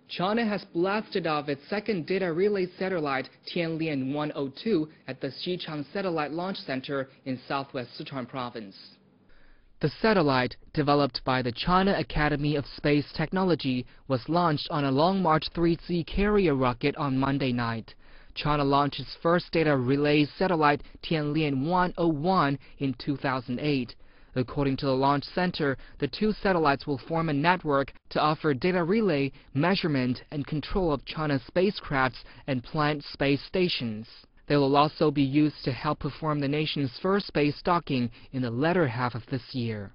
China has blasted off its second data relay satellite Tianlian 102 at the Xichang Satellite Launch Center in southwest Sichuan province. The satellite, developed by the China Academy of Space Technology, was launched on a Long March 3Z carrier rocket on Monday night. China launched its first data relay satellite Tianlian 101 in 2008. According to the launch center, the two satellites will form a network to offer data relay, measurement, and control of China's spacecrafts and planned space stations. They will also be used to help perform the nation's first space docking in the latter half of this year.